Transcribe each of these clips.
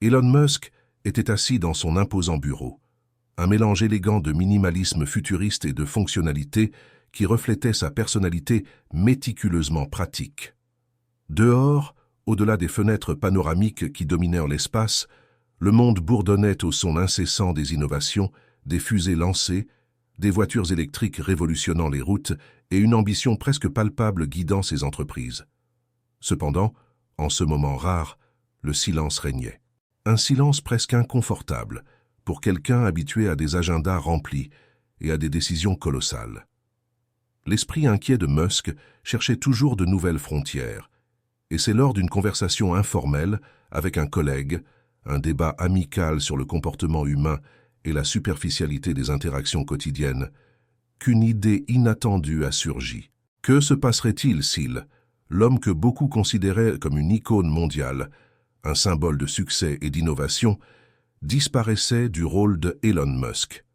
Elon Musk était assis dans son imposant bureau, un mélange élégant de minimalisme futuriste et de fonctionnalité qui reflétait sa personnalité méticuleusement pratique. Dehors, au-delà des fenêtres panoramiques qui dominèrent l'espace, le monde bourdonnait au son incessant des innovations, des fusées lancées, des voitures électriques révolutionnant les routes et une ambition presque palpable guidant ses entreprises. Cependant, en ce moment rare, le silence régnait. Un silence presque inconfortable pour quelqu'un habitué à des agendas remplis et à des décisions colossales. L'esprit inquiet de Musk cherchait toujours de nouvelles frontières, et c'est lors d'une conversation informelle avec un collègue, un débat amical sur le comportement humain et la superficialité des interactions quotidiennes, qu'une idée inattendue a surgi. Que se passerait-il si l'homme que beaucoup considéraient comme une icône mondiale, un symbole de succès et d'innovation, disparaissait du rôle de Elon Musk?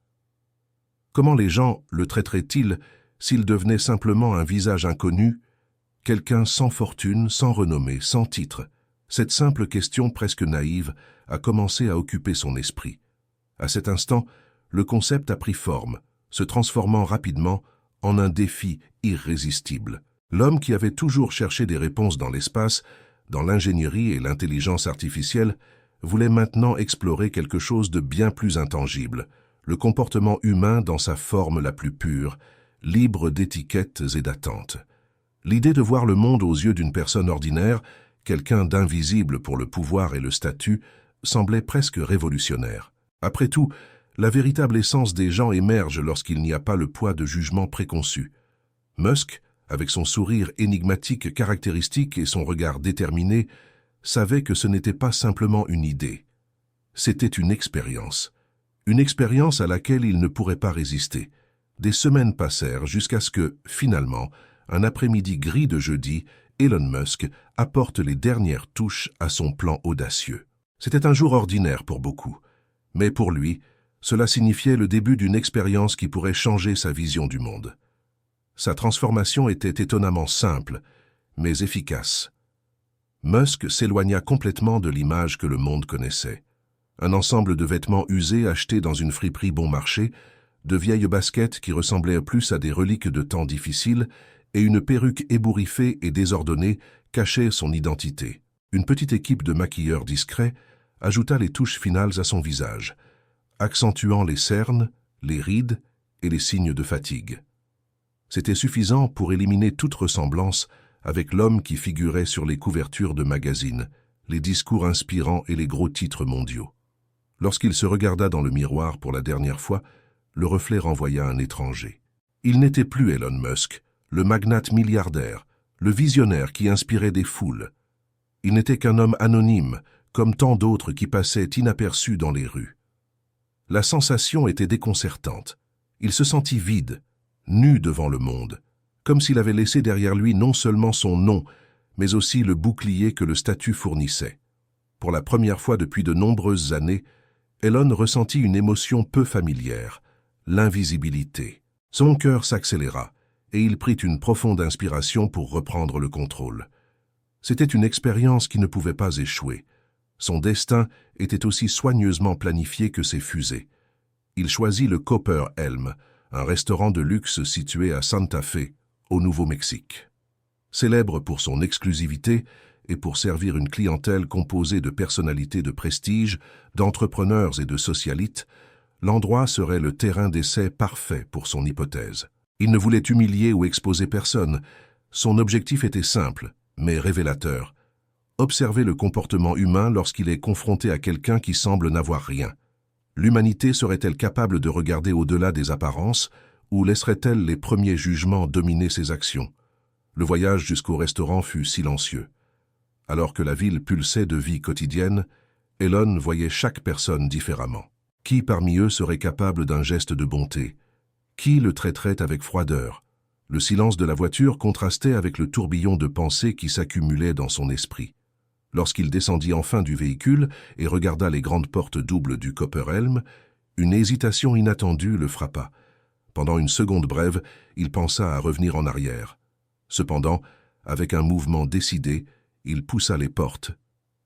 Comment les gens le traiteraient-ils s'il devenait simplement un visage inconnu, quelqu'un sans fortune, sans renommée, sans titre? Cette simple question presque naïve a commencé à occuper son esprit. À cet instant, le concept a pris forme, se transformant rapidement en un défi irrésistible. L'homme qui avait toujours cherché des réponses dans l'espace, dans l'ingénierie et l'intelligence artificielle, voulait maintenant explorer quelque chose de bien plus intangible, le comportement humain dans sa forme la plus pure, libre d'étiquettes et d'attentes. L'idée de voir le monde aux yeux d'une personne ordinaire, quelqu'un d'invisible pour le pouvoir et le statut, semblait presque révolutionnaire. Après tout, la véritable essence des gens émerge lorsqu'il n'y a pas le poids de jugements préconçus. Musk, avec son sourire énigmatique caractéristique et son regard déterminé, savait que ce n'était pas simplement une idée. C'était une expérience à laquelle il ne pourrait pas résister. Des semaines passèrent jusqu'à ce que, finalement, un après-midi gris de jeudi, Elon Musk apporte les dernières touches à son plan audacieux. C'était un jour ordinaire pour beaucoup, mais pour lui, cela signifiait le début d'une expérience qui pourrait changer sa vision du monde. Sa transformation était étonnamment simple, mais efficace. Musk s'éloigna complètement de l'image que le monde connaissait. Un ensemble de vêtements usés achetés dans une friperie bon marché, de vieilles baskets qui ressemblaient plus à des reliques de temps difficiles et une perruque ébouriffée et désordonnée cachaient son identité. Une petite équipe de maquilleurs discrets ajouta les touches finales à son visage, accentuant les cernes, les rides et les signes de fatigue. C'était suffisant pour éliminer toute ressemblance avec l'homme qui figurait sur les couvertures de magazines, les discours inspirants et les gros titres mondiaux. Lorsqu'il se regarda dans le miroir pour la dernière fois, le reflet renvoya un étranger. Il n'était plus Elon Musk, le magnate milliardaire, le visionnaire qui inspirait des foules. Il n'était qu'un homme anonyme, comme tant d'autres qui passaient inaperçus dans les rues. La sensation était déconcertante. Il se sentit vide, nu devant le monde, comme s'il avait laissé derrière lui non seulement son nom, mais aussi le bouclier que le statut fournissait. Pour la première fois depuis de nombreuses années, Elon ressentit une émotion peu familière, l'invisibilité. Son cœur s'accéléra, et il prit une profonde inspiration pour reprendre le contrôle. C'était une expérience qui ne pouvait pas échouer. Son destin était aussi soigneusement planifié que ses fusées. Il choisit le Copper Elm, un restaurant de luxe situé à Santa Fe, au Nouveau-Mexique. Célèbre pour son exclusivité et pour servir une clientèle composée de personnalités de prestige, d'entrepreneurs et de socialites, l'endroit serait le terrain d'essai parfait pour son hypothèse. Il ne voulait humilier ou exposer personne. Son objectif était simple, mais révélateur. Observer le comportement humain lorsqu'il est confronté à quelqu'un qui semble n'avoir rien. L'humanité serait-elle capable de regarder au-delà des apparences ou laisserait-elle les premiers jugements dominer ses actions? Le voyage jusqu'au restaurant fut silencieux. Alors que la ville pulsait de vie quotidienne, Elon voyait chaque personne différemment. Qui parmi eux serait capable d'un geste de bonté? Qui le traiterait avec froideur? Le silence de la voiture contrastait avec le tourbillon de pensées qui s'accumulait dans son esprit. Lorsqu'il descendit enfin du véhicule et regarda les grandes portes doubles du Copper Elm, une hésitation inattendue le frappa. Pendant une seconde brève, il pensa à revenir en arrière. Cependant, avec un mouvement décidé, il poussa les portes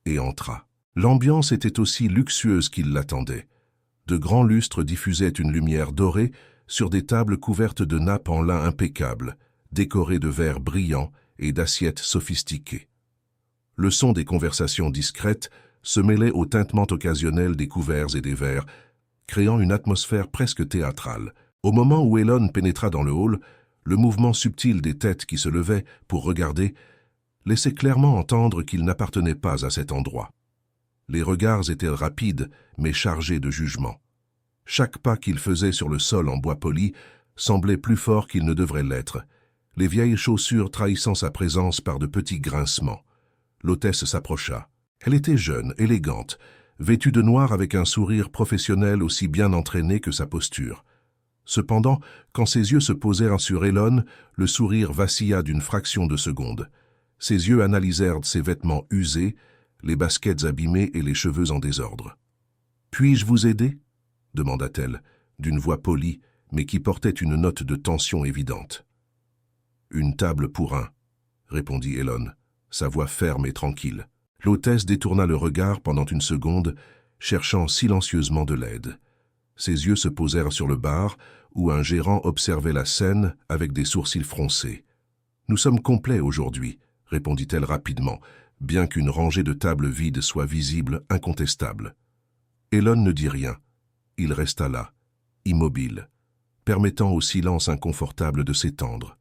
et entra. L'ambiance était aussi luxueuse qu'il l'attendait. De grands lustres diffusaient une lumière dorée sur des tables couvertes de nappes en lin impeccable, décorées de verres brillants et d'assiettes sophistiquées. Le son des conversations discrètes se mêlait au tintement occasionnel des couverts et des verres, créant une atmosphère presque théâtrale. Au moment où Elon pénétra dans le hall, le mouvement subtil des têtes qui se levaient pour regarder laissait clairement entendre qu'il n'appartenait pas à cet endroit. Les regards étaient rapides, mais chargés de jugement. Chaque pas qu'il faisait sur le sol en bois poli semblait plus fort qu'il ne devrait l'être, les vieilles chaussures trahissant sa présence par de petits grincements. L'hôtesse s'approcha. Elle était jeune, élégante, vêtue de noir avec un sourire professionnel aussi bien entraîné que sa posture. Cependant, quand ses yeux se posèrent sur Elon, le sourire vacilla d'une fraction de seconde. Ses yeux analysèrent ses vêtements usés, les baskets abîmées et les cheveux en désordre. « Puis-je vous aider ?» demanda-t-elle, d'une voix polie, mais qui portait une note de tension évidente. « Une table pour un, » répondit Elon, sa voix ferme et tranquille. L'hôtesse détourna le regard pendant une seconde, cherchant silencieusement de l'aide. Ses yeux se posèrent sur le bar, où un gérant observait la scène avec des sourcils froncés. « Nous sommes complets aujourd'hui, » répondit-elle rapidement, bien qu'une rangée de tables vides soit visible, incontestable. Elon ne dit rien. Il resta là, immobile, permettant au silence inconfortable de s'étendre.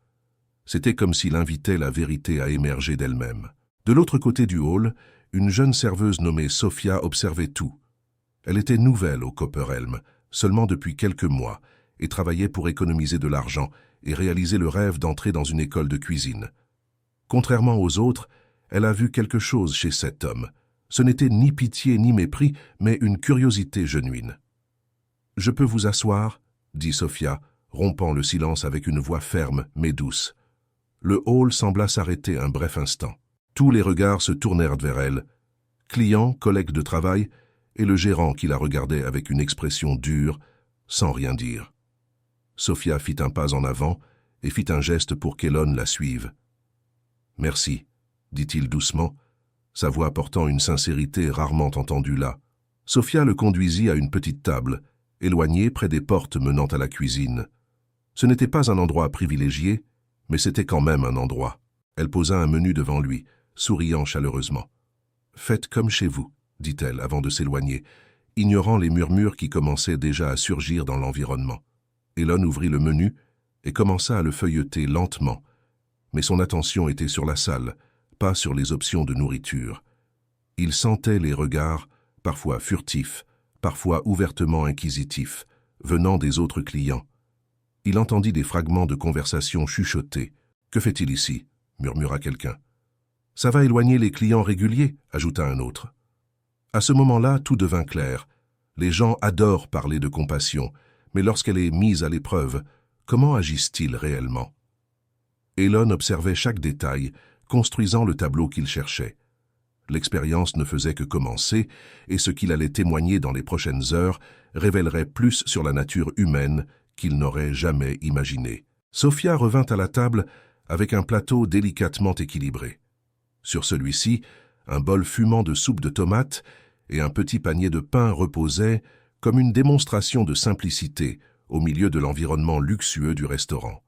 C'était comme s'il invitait la vérité à émerger d'elle-même. De l'autre côté du hall, une jeune serveuse nommée Sophia observait tout. Elle était nouvelle au Copperhelm, seulement depuis quelques mois, et travaillait pour économiser de l'argent et réaliser le rêve d'entrer dans une école de cuisine. Contrairement aux autres, elle a vu quelque chose chez cet homme. Ce n'était ni pitié ni mépris, mais une curiosité genuine. « Je peux vous asseoir ?» dit Sophia, rompant le silence avec une voix ferme mais douce. Le hall sembla s'arrêter un bref instant. Tous les regards se tournèrent vers elle. Clients, collègues de travail, et le gérant qui la regardait avec une expression dure, sans rien dire. Sophia fit un pas en avant et fit un geste pour qu'Elon la suive. « Merci », dit-il doucement, sa voix portant une sincérité rarement entendue là. Sophia le conduisit à une petite table, éloignée près des portes menant à la cuisine. Ce n'était pas un endroit privilégié, mais c'était quand même un endroit. Elle posa un menu devant lui, souriant chaleureusement. « Faites comme chez vous », dit-elle avant de s'éloigner, ignorant les murmures qui commençaient déjà à surgir dans l'environnement. Elon ouvrit le menu et commença à le feuilleter lentement, mais son attention était sur la salle, pas sur les options de nourriture. Il sentait les regards, parfois furtifs, parfois ouvertement inquisitifs, venant des autres clients. Il entendit des fragments de conversation chuchotés. « Que fait-il ici ?» murmura quelqu'un. « Ça va éloigner les clients réguliers » ajouta un autre. À ce moment-là, tout devint clair. Les gens adorent parler de compassion, mais lorsqu'elle est mise à l'épreuve, comment agissent-ils réellement? Elon observait chaque détail, construisant le tableau qu'il cherchait. L'expérience ne faisait que commencer, et ce qu'il allait témoigner dans les prochaines heures révélerait plus sur la nature humaine qu'il n'aurait jamais imaginé. Sophia revint à la table avec un plateau délicatement équilibré. Sur celui-ci, un bol fumant de soupe de tomates et un petit panier de pain reposaient comme une démonstration de simplicité au milieu de l'environnement luxueux du restaurant.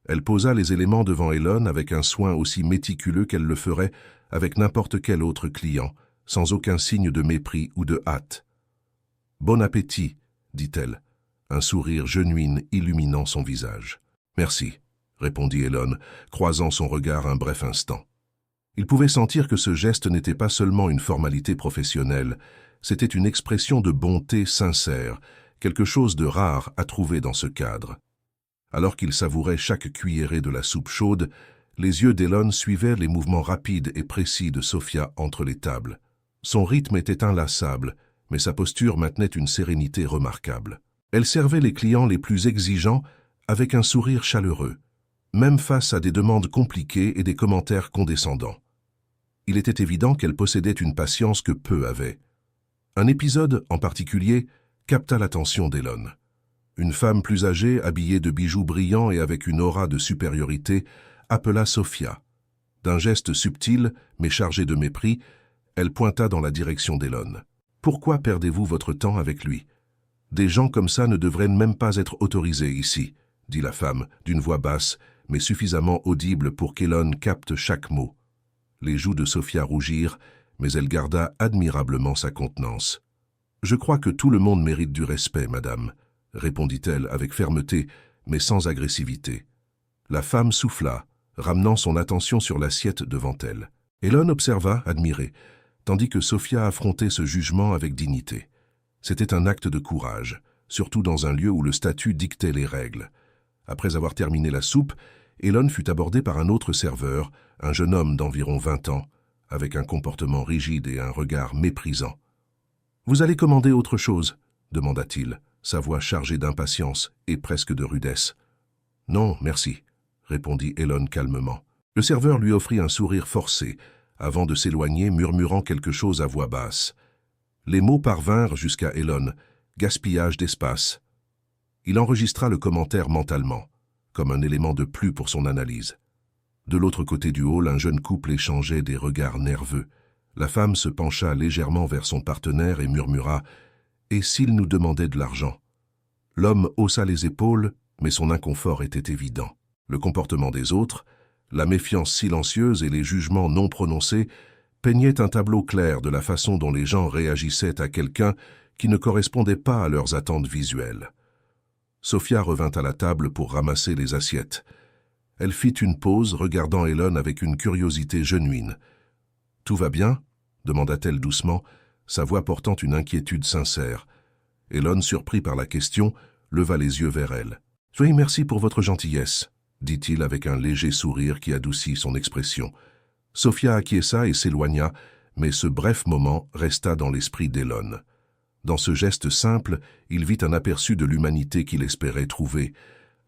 Elle posa les éléments devant Elon avec un soin aussi méticuleux qu'elle le ferait avec n'importe quel autre client, sans aucun signe de mépris ou de hâte. « Bon appétit », dit-elle, un sourire genuin illuminant son visage. « Merci », répondit Elon, croisant son regard un bref instant. Il pouvait sentir que ce geste n'était pas seulement une formalité professionnelle, c'était une expression de bonté sincère, quelque chose de rare à trouver dans ce cadre. Alors qu'il savourait chaque cuillerée de la soupe chaude, les yeux d'Elon suivaient les mouvements rapides et précis de Sophia entre les tables. Son rythme était inlassable, mais sa posture maintenait une sérénité remarquable. Elle servait les clients les plus exigeants avec un sourire chaleureux, même face à des demandes compliquées et des commentaires condescendants. Il était évident qu'elle possédait une patience que peu avaient. Un épisode, en particulier, capta l'attention d'Elon. Une femme plus âgée, habillée de bijoux brillants et avec une aura de supériorité, appela Sophia. D'un geste subtil, mais chargé de mépris, Elle pointa dans la direction d'Elon. « Pourquoi perdez-vous votre temps avec lui? Des gens comme ça ne devraient même pas être autorisés ici, » dit la femme, d'une voix basse, mais suffisamment audible pour qu'Elon capte chaque mot. Les joues de Sophia rougirent, mais elle garda admirablement sa contenance. « Je crois que tout le monde mérite du respect, madame, » répondit-elle avec fermeté, mais sans agressivité. La femme souffla, ramenant son attention sur l'assiette devant elle. Elon observa, admiré, tandis que Sophia affrontait ce jugement avec dignité. C'était un acte de courage, surtout dans un lieu où le statut dictait les règles. Après avoir terminé la soupe, Elon fut abordé par un autre serveur, un jeune homme d'environ 20 ans, avec un comportement rigide et un regard méprisant. « Vous allez commander autre chose ?» demanda-t-il, sa voix chargée d'impatience et presque de rudesse. « Non, merci », répondit Elon calmement. Le serveur lui offrit un sourire forcé, avant de s'éloigner, murmurant quelque chose à voix basse. Les mots parvinrent jusqu'à Elon, gaspillage d'espace. Il enregistra le commentaire mentalement, comme un élément de plus pour son analyse. De l'autre côté du hall, un jeune couple échangeait des regards nerveux. La femme se pencha légèrement vers son partenaire et murmura « Et s'il nous demandait de l'argent ?» L'homme haussa les épaules, mais son inconfort était évident. Le comportement des autres, la méfiance silencieuse et les jugements non prononcés peignaient un tableau clair de la façon dont les gens réagissaient à quelqu'un qui ne correspondait pas à leurs attentes visuelles. Sophia revint à la table pour ramasser les assiettes. Elle fit une pause, regardant Elon avec une curiosité genuine. « Tout va bien ?» demanda-t-elle doucement, sa voix portant une inquiétude sincère. Elon, surpris par la question, leva les yeux vers elle. « Oui, merci pour votre gentillesse », dit-il avec un léger sourire qui adoucit son expression. Sophia acquiesça et s'éloigna, mais ce bref moment resta dans l'esprit d'Elon. Dans ce geste simple, il vit un aperçu de l'humanité qu'il espérait trouver.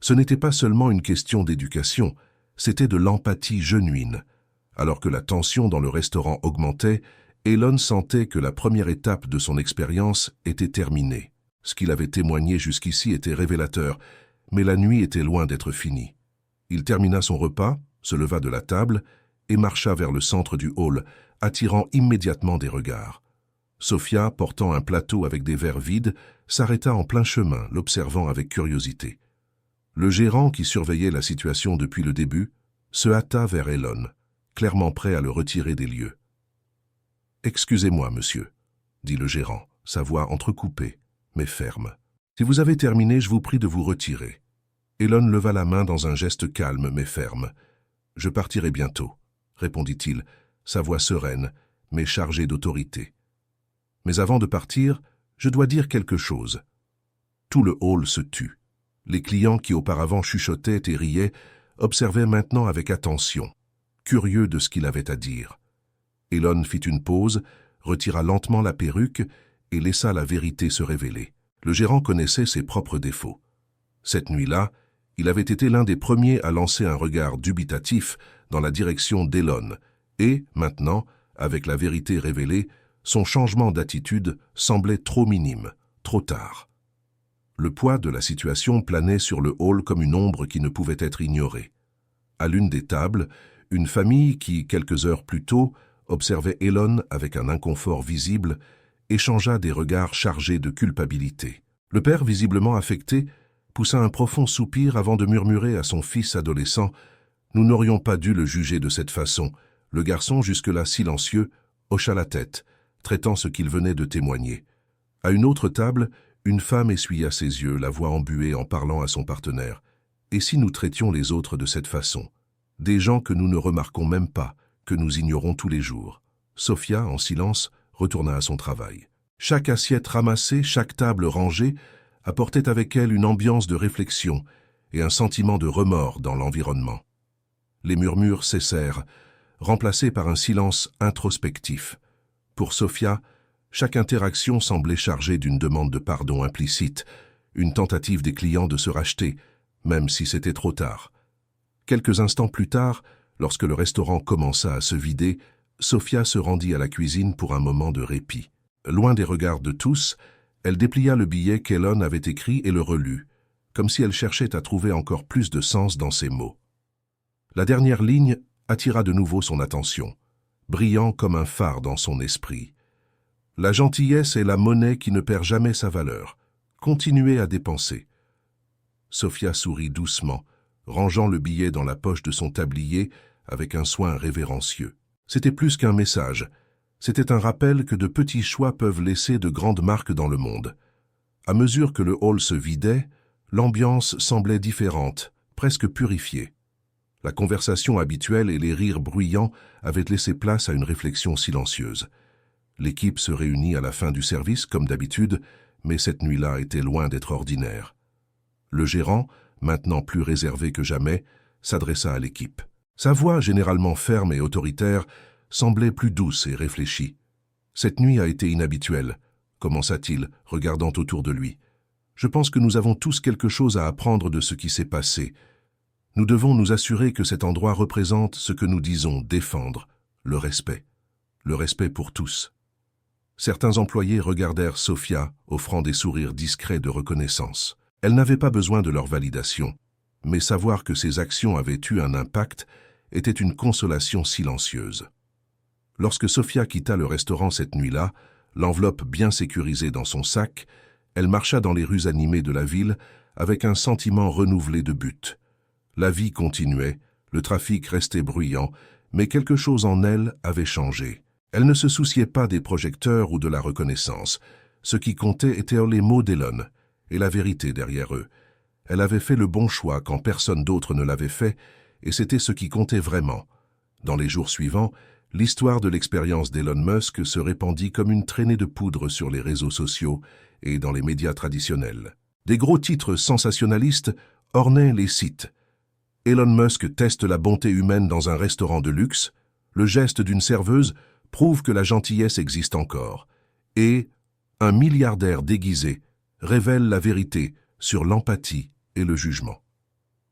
Ce n'était pas seulement une question d'éducation, c'était de l'empathie genuine. Alors que la tension dans le restaurant augmentait, Elon sentait que la première étape de son expérience était terminée. Ce qu'il avait témoigné jusqu'ici était révélateur, mais la nuit était loin d'être finie. Il termina son repas, se leva de la table et marcha vers le centre du hall, attirant immédiatement des regards. Sophia, portant un plateau avec des verres vides, s'arrêta en plein chemin, l'observant avec curiosité. Le gérant, qui surveillait la situation depuis le début, se hâta vers Elon, clairement prêt à le retirer des lieux. « Excusez-moi, monsieur, » dit le gérant, sa voix entrecoupée, mais ferme. « Si vous avez terminé, je vous prie de vous retirer. » Elon leva la main dans un geste calme mais ferme. « Je partirai bientôt, » répondit-il, sa voix sereine, mais chargée d'autorité. « Mais avant de partir, je dois dire quelque chose. » Tout le hall se tut. Les clients qui auparavant chuchotaient et riaient observaient maintenant avec attention, curieux de ce qu'il avait à dire. Elon fit une pause, retira lentement la perruque et laissa la vérité se révéler. Le gérant connaissait ses propres défauts. Cette nuit-là, il avait été l'un des premiers à lancer un regard dubitatif dans la direction d'Elon, et, maintenant, avec la vérité révélée, son changement d'attitude semblait trop minime, trop tard. Le poids de la situation planait sur le hall comme une ombre qui ne pouvait être ignorée. À l'une des tables, une famille qui, quelques heures plus tôt, observait Elon avec un inconfort visible, échangea des regards chargés de culpabilité. Le père, visiblement affecté, poussa un profond soupir avant de murmurer à son fils adolescent « Nous n'aurions pas dû le juger de cette façon. » Le garçon, jusque-là silencieux, hocha la tête, traitant ce qu'il venait de témoigner. À une autre table, une femme essuya ses yeux, la voix embuée en parlant à son partenaire. « Et si nous traitions les autres de cette façon? Des gens que nous ne remarquons même pas, que nous ignorons tous les jours. » Sophia, en silence, retourna à son travail. Chaque assiette ramassée, chaque table rangée, apportait avec elle une ambiance de réflexion et un sentiment de remords dans l'environnement. Les murmures cessèrent, remplacés par un silence introspectif. Pour Sophia, chaque interaction semblait chargée d'une demande de pardon implicite, une tentative des clients de se racheter, même si c'était trop tard. Quelques instants plus tard, lorsque le restaurant commença à se vider, Sophia se rendit à la cuisine pour un moment de répit. Loin des regards de tous, elle déplia le billet qu'Elon avait écrit et le relut, comme si elle cherchait à trouver encore plus de sens dans ses mots. La dernière ligne attira de nouveau son attention. brillant comme un phare dans son esprit. La gentillesse est la monnaie qui ne perd jamais sa valeur. Continuez à dépenser. Sophia sourit doucement, rangeant le billet dans la poche de son tablier avec un soin révérencieux. C'était plus qu'un message. C'était un rappel que de petits choix peuvent laisser de grandes marques dans le monde. À mesure que le hall se vidait, l'ambiance semblait différente, presque purifiée. La conversation habituelle et les rires bruyants avaient laissé place à une réflexion silencieuse. L'équipe se réunit à la fin du service, comme d'habitude, mais cette nuit-là était loin d'être ordinaire. Le gérant, maintenant plus réservé que jamais, s'adressa à l'équipe. Sa voix, généralement ferme et autoritaire, semblait plus douce et réfléchie. « Cette nuit a été inhabituelle », commença-t-il, regardant autour de lui. « Je pense que nous avons tous quelque chose à apprendre de ce qui s'est passé. Nous devons nous assurer que cet endroit représente ce que nous disons défendre, le respect. Le respect pour tous. » Certains employés regardèrent Sophia, offrant des sourires discrets de reconnaissance. Elle n'avait pas besoin de leur validation, mais savoir que ses actions avaient eu un impact était une consolation silencieuse. Lorsque Sophia quitta le restaurant cette nuit-là, l'enveloppe bien sécurisée dans son sac, elle marcha dans les rues animées de la ville avec un sentiment renouvelé de but. La vie continuait, le trafic restait bruyant, mais quelque chose en elle avait changé. Elle ne se souciait pas des projecteurs ou de la reconnaissance. Ce qui comptait étaient les mots d'Elon et la vérité derrière eux. Elle avait fait le bon choix quand personne d'autre ne l'avait fait, et c'était ce qui comptait vraiment. Dans les jours suivants, l'histoire de l'expérience d'Elon Musk se répandit comme une traînée de poudre sur les réseaux sociaux et dans les médias traditionnels. Des gros titres sensationnalistes ornaient les sites. Elon Musk teste la bonté humaine dans un restaurant de luxe, le geste d'une serveuse prouve que la gentillesse existe encore, et un milliardaire déguisé révèle la vérité sur l'empathie et le jugement.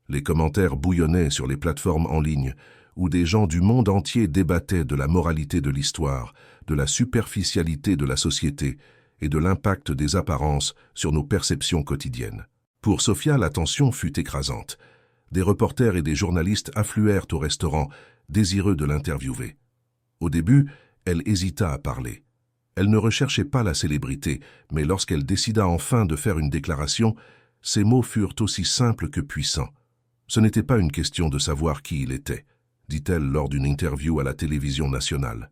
Les commentaires bouillonnaient sur les plateformes en ligne, où des gens du monde entier débattaient de la moralité de l'histoire, de la superficialité de la société et de l'impact des apparences sur nos perceptions quotidiennes. Pour Sophia, la tension fut écrasante. Des reporters et des journalistes affluèrent au restaurant, désireux de l'interviewer. Au début, elle hésita à parler. Elle ne recherchait pas la célébrité, mais lorsqu'elle décida enfin de faire une déclaration, ses mots furent aussi simples que puissants. Ce n'était pas une question de savoir qui il était, dit-elle lors d'une interview à la télévision nationale.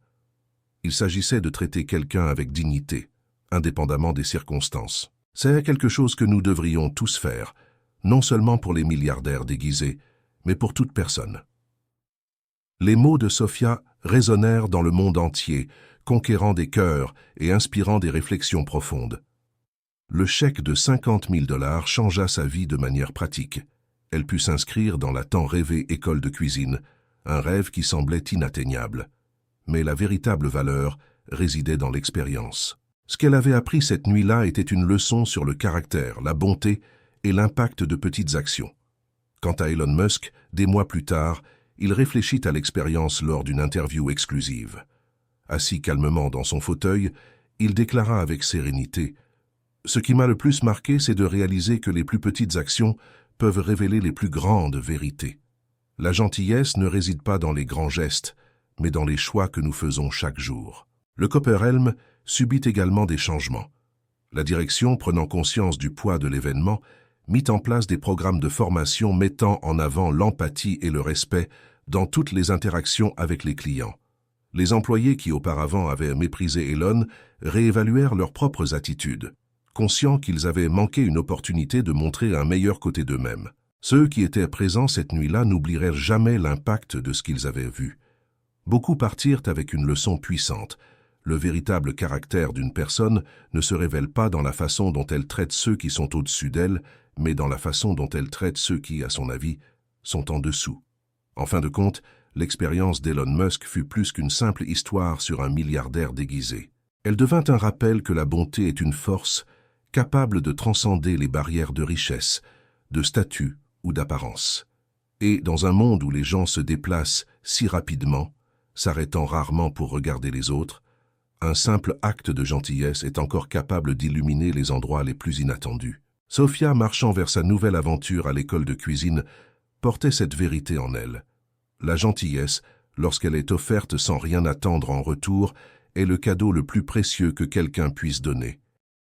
Il s'agissait de traiter quelqu'un avec dignité, indépendamment des circonstances. C'est quelque chose que nous devrions tous faire, non seulement pour les milliardaires déguisés, mais pour toute personne. Les mots de Sophia résonnèrent dans le monde entier, conquérant des cœurs et inspirant des réflexions profondes. Le chèque de 50 000 $ changea sa vie de manière pratique. Elle put s'inscrire dans la tant rêvée école de cuisine, un rêve qui semblait inatteignable. Mais la véritable valeur résidait dans l'expérience. Ce qu'elle avait appris cette nuit-là était une leçon sur le caractère, la bonté et l'impact de petites actions. Quant à Elon Musk, des mois plus tard, il réfléchit à l'expérience lors d'une interview exclusive. Assis calmement dans son fauteuil, il déclara avec sérénité « Ce qui m'a le plus marqué, c'est de réaliser que les plus petites actions peuvent révéler les plus grandes vérités. La gentillesse ne réside pas dans les grands gestes, mais dans les choix que nous faisons chaque jour. » Le Copper Helm subit également des changements. La direction, prenant conscience du poids de l'événement, mit en place des programmes de formation mettant en avant l'empathie et le respect dans toutes les interactions avec les clients. Les employés qui auparavant avaient méprisé Elon réévaluèrent leurs propres attitudes, conscients qu'ils avaient manqué une opportunité de montrer un meilleur côté d'eux-mêmes. Ceux qui étaient présents cette nuit-là n'oublièrent jamais l'impact de ce qu'ils avaient vu. Beaucoup partirent avec une leçon puissante. Le véritable caractère d'une personne ne se révèle pas dans la façon dont elle traite ceux qui sont au-dessus d'elle, mais dans la façon dont elle traite ceux qui, à son avis, sont en dessous. En fin de compte, l'expérience d'Elon Musk fut plus qu'une simple histoire sur un milliardaire déguisé. Elle devint un rappel que la bonté est une force capable de transcender les barrières de richesse, de statut ou d'apparence. Et dans un monde où les gens se déplacent si rapidement, s'arrêtant rarement pour regarder les autres, un simple acte de gentillesse est encore capable d'illuminer les endroits les plus inattendus. Sophia, marchant vers sa nouvelle aventure à l'école de cuisine, portait cette vérité en elle. La gentillesse, lorsqu'elle est offerte sans rien attendre en retour, est le cadeau le plus précieux que quelqu'un puisse donner.